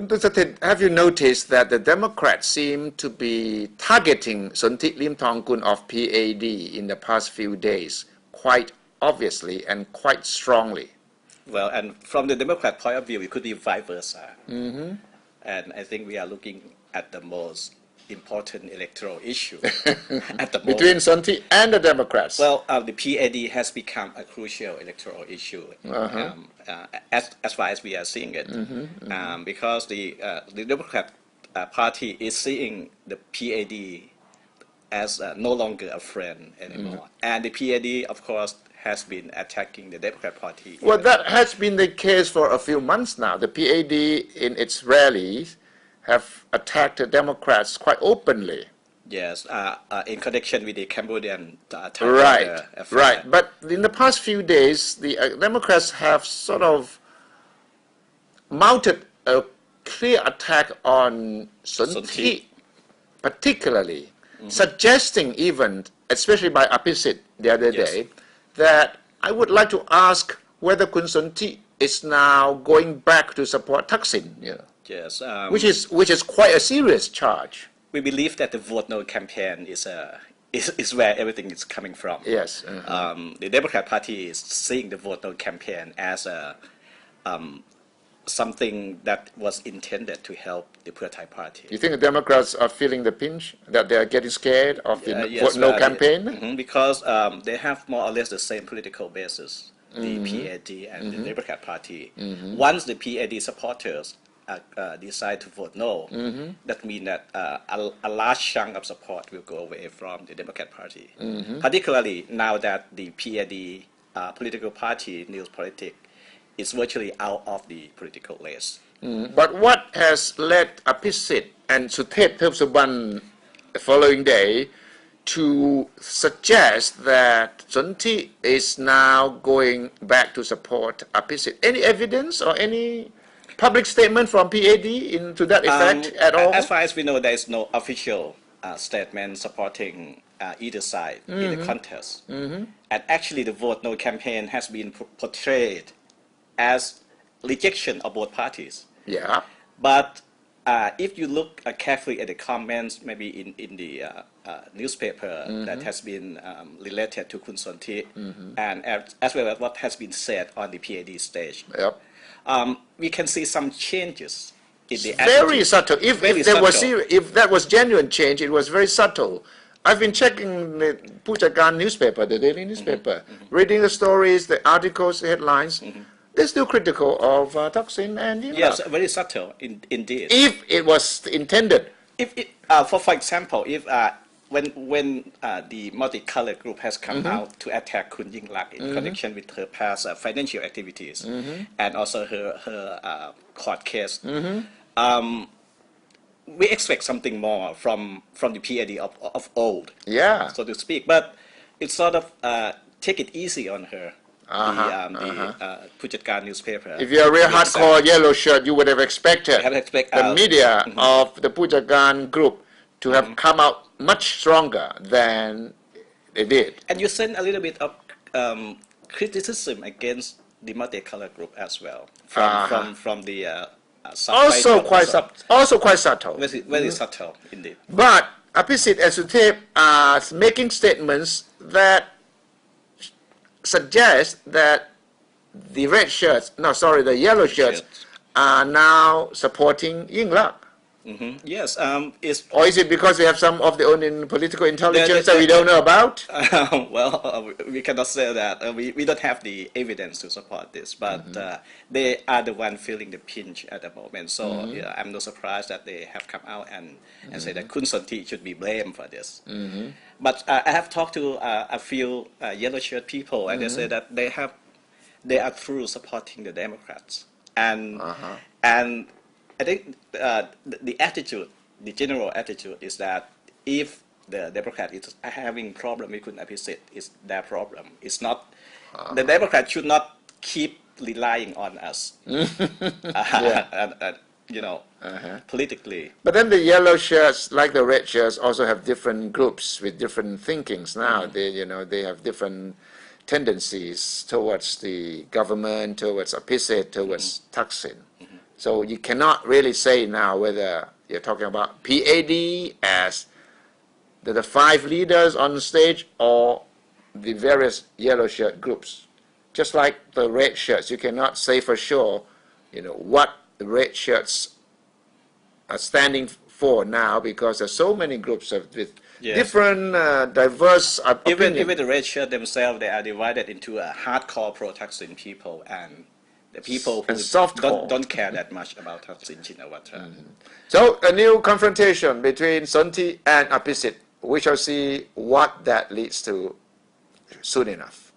Have you noticed that the Democrats seem to be targeting Sonthi Limthongkul of PAD in the past few days quite obviously and quite strongly? Well, and from the Democrat point of view, it could be vice versa. And I think we are looking at the most important electoral issue at the moment. Between Sonthi and the Democrats? Well, the PAD has become a crucial electoral issue as far as we are seeing it, because the Democrat Party is seeing the PAD as no longer a friend anymore. And the PAD, of course, has been attacking the Democrat Party. Well, that has been the case for a few months now. The PAD in its rallies have attacked the Democrats quite openly. Yes, in connection with the Cambodian Right, affair. right. But in the past few days, the Democrats have sort of mounted a clear attack on Sonthi, particularly, suggesting even, especially by Apisit the other day, that I would like to ask whether Kun Sonthi is now going back to support Thaksin. Yes, which is quite a serious charge. We believe that the Vote No campaign is where everything is coming from. Yes. The Democrat Party is seeing the Vote No campaign as something that was intended to help the Pheu Thai Party. You think the Democrats are feeling the pinch, that they are getting scared of the Vote No campaign? Because they have more or less the same political basis, the PAD and the Democrat Party. Once the PAD supporters decide to vote no, that means that a large chunk of support will go away from the Democrat Party. Particularly now that the PAD political party, News Politics, is virtually out of the political race. But what has led Apisit and Suthep Thaipsuban the following day to suggest that Sonthi is now going back to support Apisit? Any evidence or any public statement from PAD to that effect at all? As far as we know, there is no official statement supporting either side in the contest. And actually, the Vote No campaign has been portrayed as rejection of both parties. Yeah. But if you look carefully at the comments, maybe in the newspaper that has been related to Kun Sonthi, and as well as what has been said on the PAD stage, we can see some changes in the attitude. Very subtle. If that was genuine change, it was very subtle. I've been checking the Pujagan newspaper, the daily newspaper, reading the stories, the articles, the headlines. They're still critical of Thaksin and Yingluck. Yes, very subtle indeed. If it was intended. If for example, if when the multicolored group has come out to attack Kun Yingluck in connection with her past financial activities and also her court case, we expect something more from the PAD of old, so to speak. But it's sort of take it easy on her. The Pujagan newspaper. If you're a real hardcore yellow shirt, you would have expected the media of the Pujagan group to have come out much stronger than they did. And you send a little bit of criticism against the multicolored group as well from the also quite subtle. Very subtle indeed. But Apisit and Suthep are making statements that suggest that the the yellow shirts are now supporting Yingluck. Yes. Or is it because they have some of their own political intelligence that we don't know about? Well, we cannot say that. We don't have the evidence to support this, but they are the one feeling the pinch at the moment. So I'm not surprised that they have come out and say that Kun Sonthi should be blamed for this. But I have talked to a few yellow shirt people, and they say that they are through supporting the Democrats, and I think the attitude, the general attitude, is that if the Democrat is having problem with Kun Apisit, it's their problem. It's not the Democrat should not keep relying on us, politically. But then the yellow shirts, like the red shirts, also have different groups with different thinkings now. They have different tendencies towards the government, towards Apisit, towards Thaksin. So you cannot really say now whether you're talking about PAD as the five leaders on the stage or the various yellow shirt groups. Just like the red shirts, you cannot say for sure, what the red shirts are standing for now, because there's so many groups with different diverse opinions. Even the red shirt themselves, they are divided into a hardcore pro-Thaksin people and the people who don't care that much about Thaksin Shinawatra. So a new confrontation between Sonthi and Apisit. We shall see what that leads to soon enough.